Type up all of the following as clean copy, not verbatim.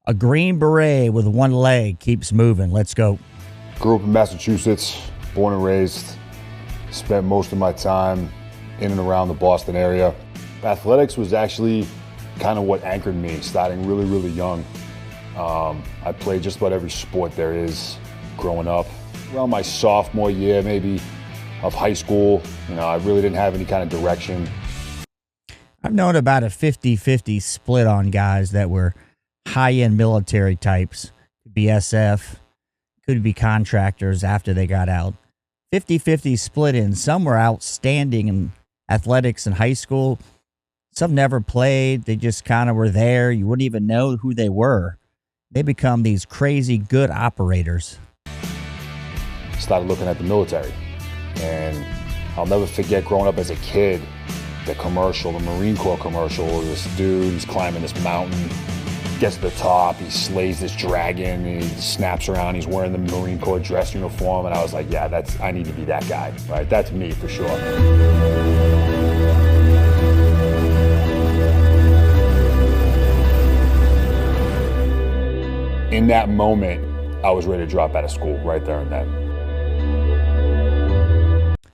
A Green Beret with one leg keeps moving. Let's go. Grew up in Massachusetts, born and raised. Spent most of my time in and around the Boston area. Athletics was actually kind of what anchored me, starting really, really young. I played just about every sport there is growing up. Around my sophomore year, maybe, of high school, I really didn't have any kind of direction. I've known about a 50-50 split on guys that were high-end military types. Could be SF, could be contractors after they got out. 50-50 split in. Some were outstanding in athletics in high school. Some never played. They just kind of were there. You wouldn't even know who they were. They become these crazy good operators. Started looking at the military. And I'll never forget growing up as a kid, the commercial, the Marine Corps commercial, this dude, he's climbing this mountain, gets to the top, he slays this dragon, and he snaps around, he's wearing the Marine Corps dress uniform, and I was like, yeah, I need to be that guy, right? That's me for sure. In that moment, I was ready to drop out of school right there and then.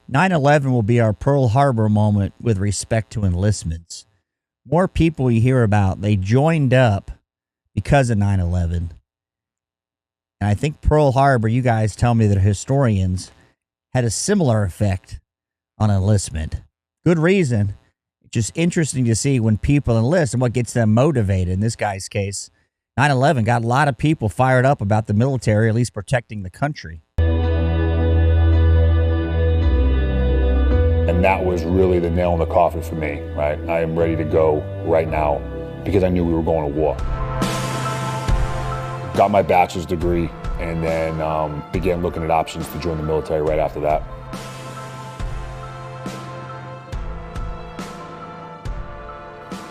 9/11 will be our Pearl Harbor moment with respect to enlistments. More people you hear about, they joined up because of 9/11. And I think Pearl Harbor, you guys tell me that historians, had a similar effect on enlistment. Good reason. It's just interesting to see when people enlist and what gets them motivated. In this guy's case, 9/11 got a lot of people fired up about the military, at least protecting the country. And that was really the nail in the coffin for me, right? I am ready to go right now because I knew we were going to war. Got my bachelor's degree and then began looking at options to join the military right after that.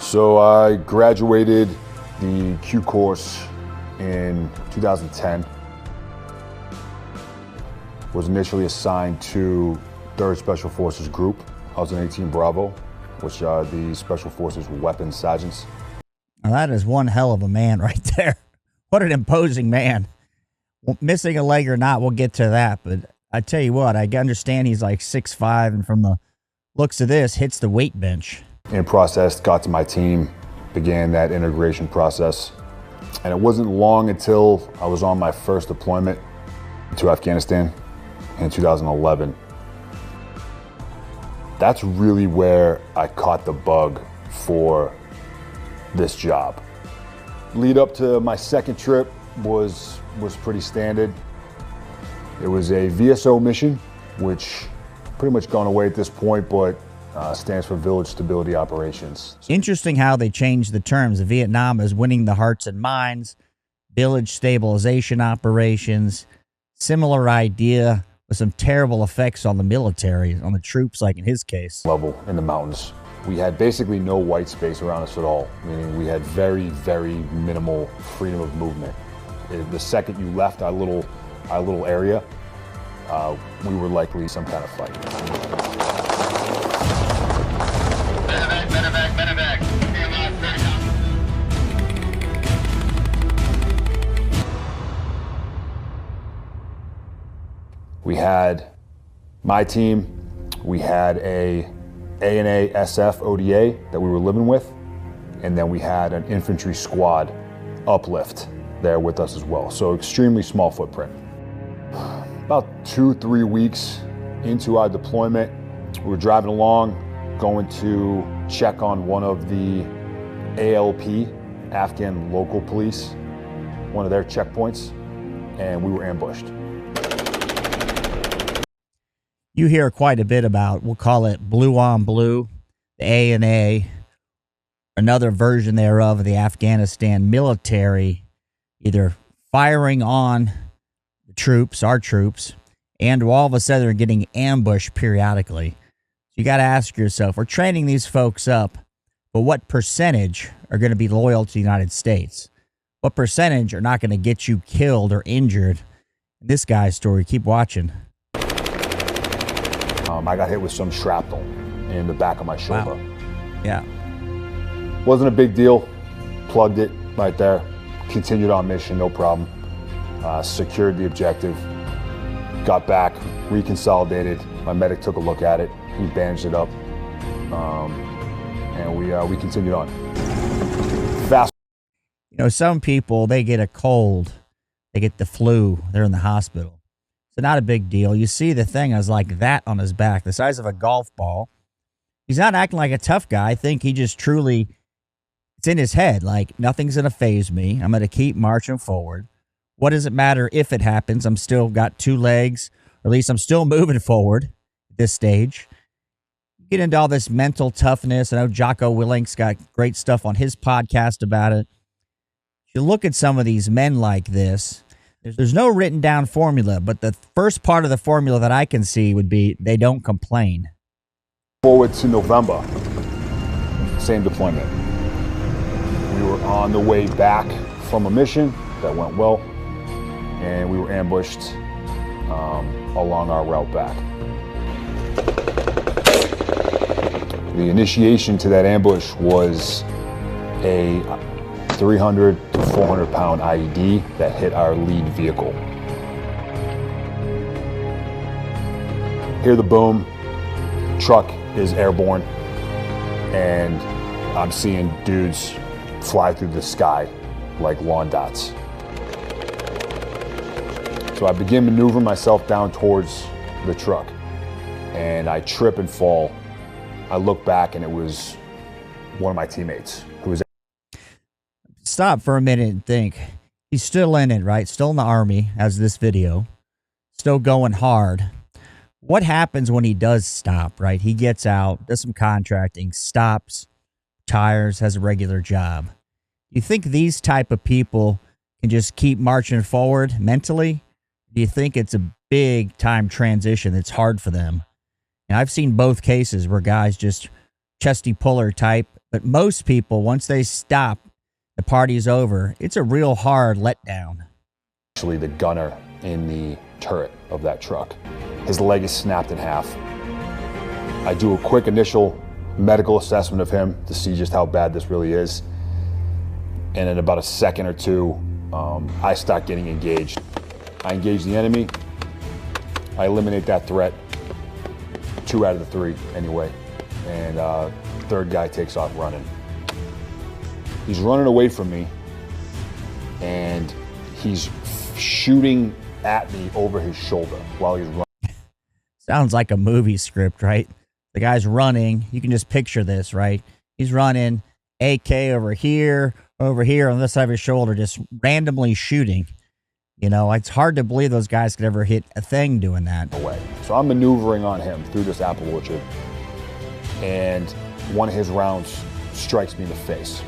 So I graduated the Q course in 2010. Was initially assigned to 3rd Special Forces Group. I was in 18 Bravo, which are the Special Forces weapons sergeants. Now that is one hell of a man right there. What an imposing man. Well, missing a leg or not, we'll get to that. But I tell you what, I understand he's like 6'5", and from the looks of this, hits the weight bench. In process, got to my team, began that integration process. And it wasn't long until I was on my first deployment to Afghanistan in 2011. That's really where I caught the bug for this job. Lead up to my second trip was pretty standard. It was a VSO mission, which pretty much gone away at this point, but stands for Village Stability Operations. Interesting how they changed the terms. Vietnam is winning the hearts and minds. Village Stabilization Operations. Similar idea. Some terrible effects on the military, on the troops, like in his case. Level in the mountains. We had basically no white space around us at all, meaning we had very, very minimal freedom of movement. The second you left our little area, we were likely some kind of fight. Medevac. We had my team, we had a ANA SF ODA that we were living with, and then we had an infantry squad uplift there with us as well. So extremely small footprint. About 2-3 weeks into our deployment, we were driving along, going to check on one of the ALP, Afghan local police, one of their checkpoints, and we were ambushed. You hear quite a bit about, we'll call it blue on blue, the ANA, another version thereof of the Afghanistan military, either firing on the troops, our troops, and all of a sudden they're getting ambushed periodically. So you got to ask yourself, we're training these folks up, but what percentage are going to be loyal to the United States? What percentage are not going to get you killed or injured? In this guy's story, keep watching. I got hit with some shrapnel in the back of my shoulder. Wow. Yeah. Wasn't a big deal. Plugged it right there. continued on mission, no problem. Secured the objective, got back, reconsolidated. My medic took a look at it, he bandaged it up, and we continued on. Fast. You know, some people, they get a cold, they get the flu, they're in the hospital. So not a big deal. You see the thing is like that on his back, the size of a golf ball. He's not acting like a tough guy. I think he just truly, it's in his head, like nothing's going to faze me. I'm going to keep marching forward. What does it matter if it happens? I'm still got two legs, or at least I'm still moving forward at this stage. Get into all this mental toughness. I know Jocko Willink's got great stuff on his podcast about it. If you look at some of these men like this, there's no written down formula, but the first part of the formula that I can see would be they don't complain. Forward to November, same deployment. We were on the way back from a mission that went well, and we were ambushed along our route back. The initiation to that ambush was a 300 to 400 pound IED that hit our lead vehicle. Hear the boom, truck is airborne, and I'm seeing dudes fly through the sky like lawn dots. So I begin maneuvering myself down towards the truck, and I trip and fall. I look back, and it was one of my teammates who was. Stop for a minute and think. He's still in it, right? Still in the Army, as this video. Still going hard. What happens when he does stop, right? He gets out, does some contracting, stops, retires, has a regular job. Do you think these type of people can just keep marching forward mentally? Do you think it's a big time transition that's hard for them? And I've seen both cases where guys just chesty puller type, but most people, once they stop, the party's over. It's a real hard letdown. Actually, the gunner in the turret of that truck. His leg is snapped in half. I do a quick initial medical assessment of him to see just how bad this really is. And in about a second or two, I start getting engaged. I engage the enemy. I eliminate that threat. 2 out of the 3 anyway. And third guy takes off running. He's running away from me, and he's shooting at me over his shoulder while he's running. Sounds like a movie script, right? The guy's running. You can just picture this, right? He's running, AK over here on this side of his shoulder, just randomly shooting. You know, it's hard to believe those guys could ever hit a thing doing that. Away. So I'm maneuvering on him through this apple orchard, and one of his rounds strikes me in the face.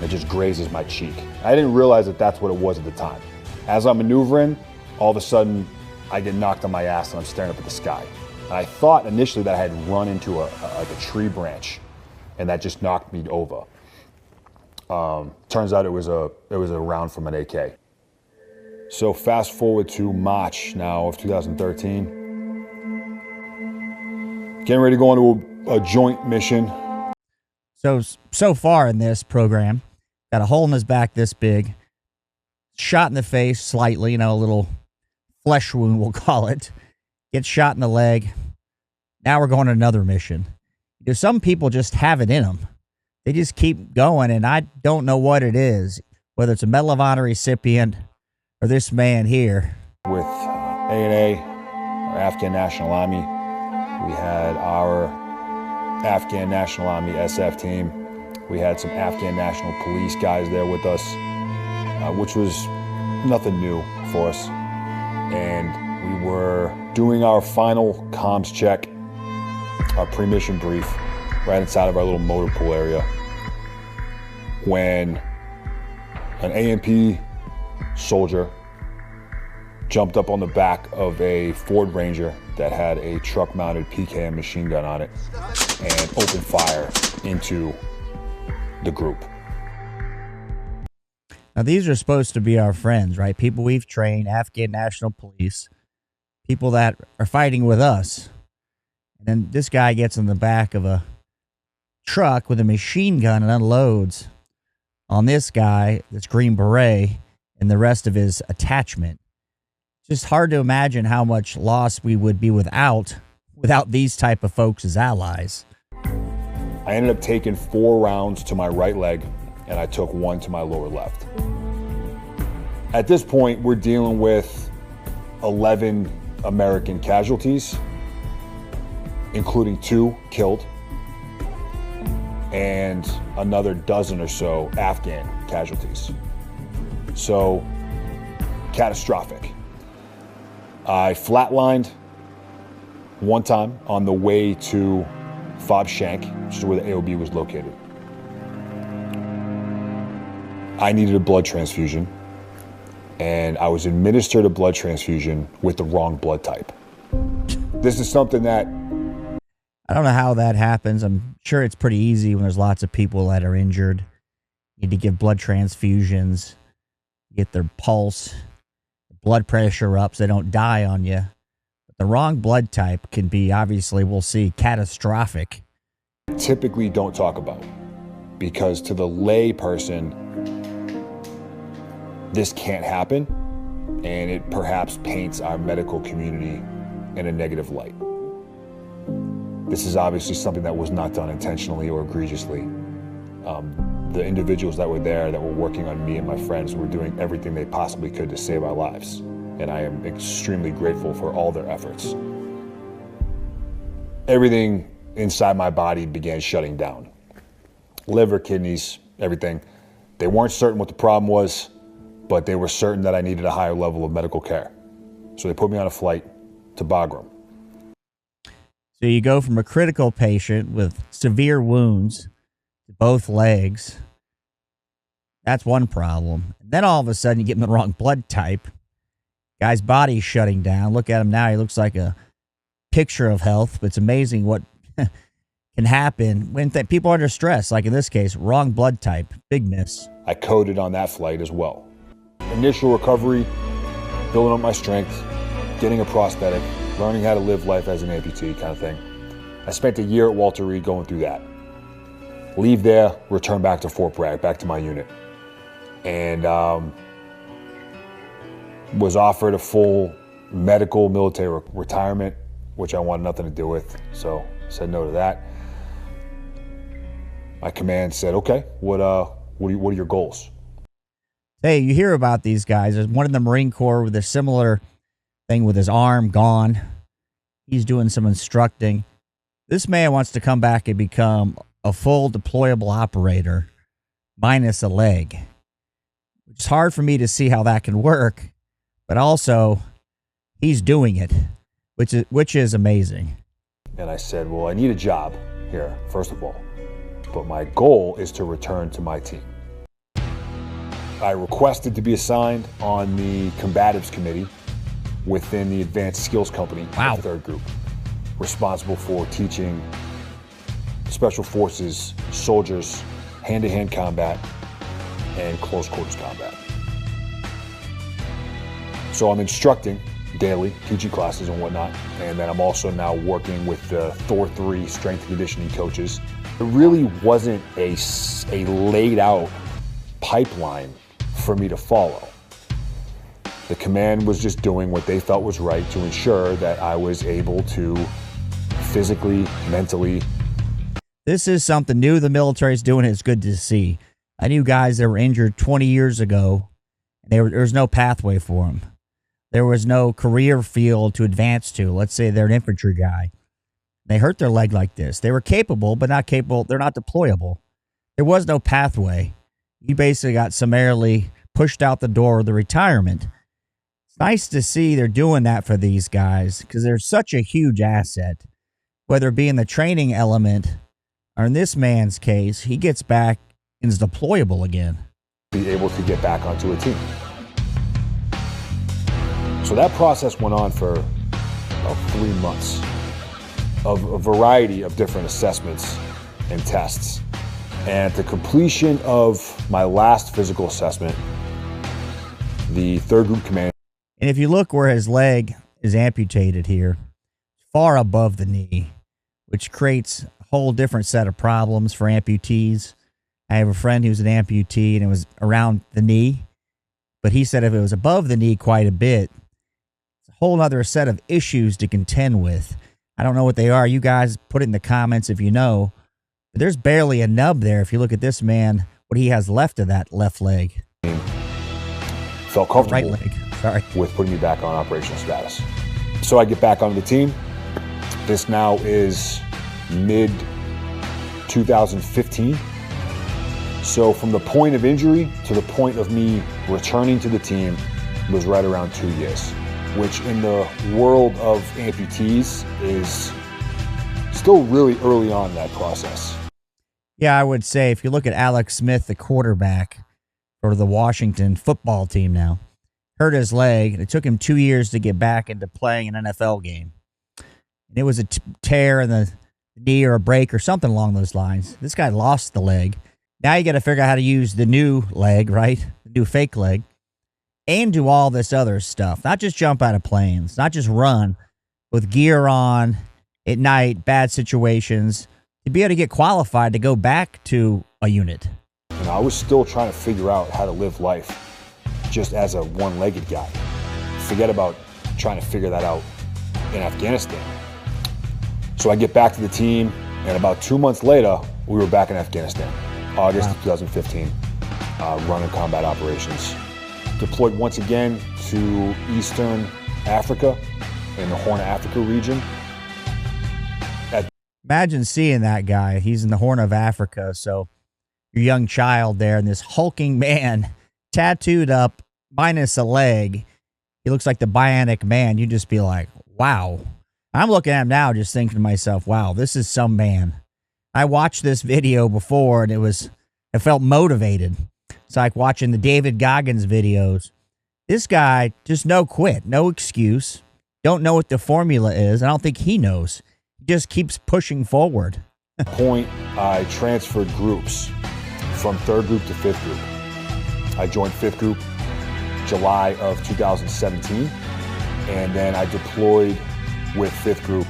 It just grazes my cheek. I didn't realize that that's what it was at the time. As I'm maneuvering, all of a sudden, I get knocked on my ass and I'm staring up at the sky. And I thought initially that I had run into like a tree branch, and that just knocked me over. Turns out it was a round from an AK. So fast forward to March now of 2013. Getting ready to go into a joint mission. So far in this program, got a hole in his back this big, shot in the face slightly, you know, a little flesh wound, we'll call it. Gets shot in the leg. Now we're going to another mission. You know, some people just have it in them. They just keep going, and I don't know what it is, whether it's a Medal of Honor recipient or this man here. With ANA, our Afghan National Army, we had our Afghan National Army SF team. We had some Afghan National Police guys there with us, which was nothing new for us. And we were doing our final comms check, our pre-mission brief, right inside of our little motor pool area, when an AMP soldier jumped up on the back of a Ford Ranger that had a truck-mounted PKM machine gun on it and opened fire into the group. Now, these are supposed to be our friends, right? People we've trained, Afghan National Police, people that are fighting with us. And then this guy gets in the back of a truck with a machine gun and unloads on this guy, this Green Beret, and the rest of his attachment. Just hard to imagine how much loss we would be without these type of folks as allies. I ended up taking 4 rounds to my right leg, and I took 1 to my lower left. At this point, we're dealing with 11 American casualties, including 2 killed, and another dozen or so Afghan casualties. So, catastrophic. I flatlined one time on the way to Fob Shank, which is where the AOB was located. I needed a blood transfusion, and I was administered a blood transfusion with the wrong blood type. This is something that I don't know how that happens. I'm sure it's pretty easy when there's lots of people that are injured. You need to give blood transfusions, get their pulse, blood pressure up so they don't die on you. But the wrong blood type can be, obviously, we'll see, catastrophic. typically don't talk about, because to the lay person, this can't happen, and it perhaps paints our medical community in a negative light. This is obviously something that was not done intentionally or egregiously. The individuals that were there, that were working on me and my friends, were doing everything they possibly could to save our lives, and I am extremely grateful for all their efforts. Everything inside my body began shutting down. Liver, kidneys, everything. They weren't certain what the problem was, but they were certain that I needed a higher level of medical care. So they put me on a flight to Bagram. So you go from a critical patient with severe wounds to both legs. That's one problem. And then all of a sudden you get him the wrong blood type. Guy's body's shutting down. Look at him now. He looks like a picture of health. But it's amazing what can happen when people are under stress. Like in this case, wrong blood type. Big miss. I coded on that flight as well. Initial recovery, building up my strength, getting a prosthetic, learning how to live life as an amputee kind of thing. I spent a year at Walter Reed going through that. Leave there, return back to Fort Bragg, back to my unit. And was offered a full medical military retirement, which I wanted nothing to do with, so said no to that. My command said, okay, what are your goals? Hey, you hear about these guys. There's one in the Marine Corps with a similar thing with his arm gone. He's doing some instructing. This man wants to come back and become a full deployable operator minus a leg. It's hard for me to see how that can work, but also he's doing it, which is amazing. And I said, well, I need a job here, first of all, but my goal is to return to my team. I requested to be assigned on the combatives committee within the Advanced Skills Company, wow, the third group, responsible for teaching Special Forces soldiers hand-to-hand combat and close quarters combat. So I'm instructing daily, PG classes and whatnot, and then I'm also now working with the Thor 3 strength and conditioning coaches. It really wasn't a laid out pipeline for me to follow. The command was just doing what they felt was right to ensure that I was able to physically, mentally. This is something new the military's doing. It's good to see. I knew guys that were injured 20 years ago, and there was no pathway for them. There was no career field to advance to. Let's say they're an infantry guy. They hurt their leg like this. They were capable, but not capable. They're not deployable. There was no pathway. You basically got summarily pushed out the door of the retirement. It's nice to see they're doing that for these guys because they're such a huge asset, whether it be in the training element or in this man's case, he gets back and is deployable again. Be able to get back onto a team. So that process went on for about 3 months of a variety of different assessments and tests. And at the completion of my last physical assessment, the third group commander. And if you look where his leg is amputated here, far above the knee, which creates a whole different set of problems for amputees. I have a friend who's an amputee, and it was around the knee. But he said if it was above the knee quite a bit, it's a whole other set of issues to contend with. I don't know what they are. You guys put it in the comments if you know. But there's barely a nub there if you look at this man, what he has left of that left leg. Felt comfortable Right leg, sorry. with putting me back on operational status. So I get back onto the team. This now is mid-2015. So from the point of injury to the point of me returning to the team was right around 2 years, which in the world of amputees is still really early on in that process. Yeah, I would say if you look at Alex Smith, the quarterback for the Washington football team now, hurt his leg, and it took him 2 years to get back into playing an NFL game. And it was a tear in the knee or a break or something along those lines. This guy lost the leg. Now you got to figure out how to use the new leg, right? The new fake leg, and do all this other stuff. Not just jump out of planes, not just run with gear on at night, bad situations, to be able to get qualified to go back to a unit. And I was still trying to figure out how to live life just as a one-legged guy. Forget about trying to figure that out in Afghanistan. So I get back to the team, and about 2 months later, we were back in Afghanistan, August of 2015, running combat operations. Deployed once again to Eastern Africa, in the Horn of Africa region. Imagine seeing that guy. He's in the Horn of Africa, so your young child there, and this hulking man, tattooed up, minus a leg. He looks like the Bionic Man. You'd just be like, wow. I'm looking at him now just thinking to myself, wow, this is some man. I watched this video before, and I felt motivated. It's like watching the David Goggins videos. This guy, just no quit, no excuse. Don't know what the formula is. I don't think he knows. He just keeps pushing forward. Point, I transferred groups from 3rd group to 5th group. I joined 5th group July of 2017, and then I deployed with 5th group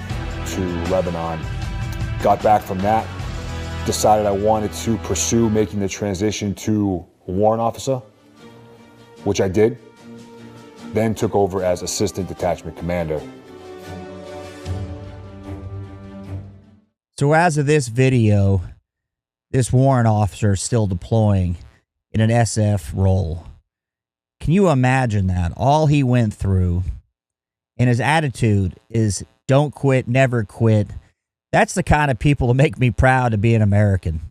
to Lebanon. Got back from that, decided I wanted to pursue making the transition to warrant officer, which I did. Then took over as assistant detachment commander. So as of this video, this warrant officer is still deploying in an SF role. Can you imagine that? All he went through, and his attitude is don't quit, never quit. That's the kind of people that make me proud to be an American.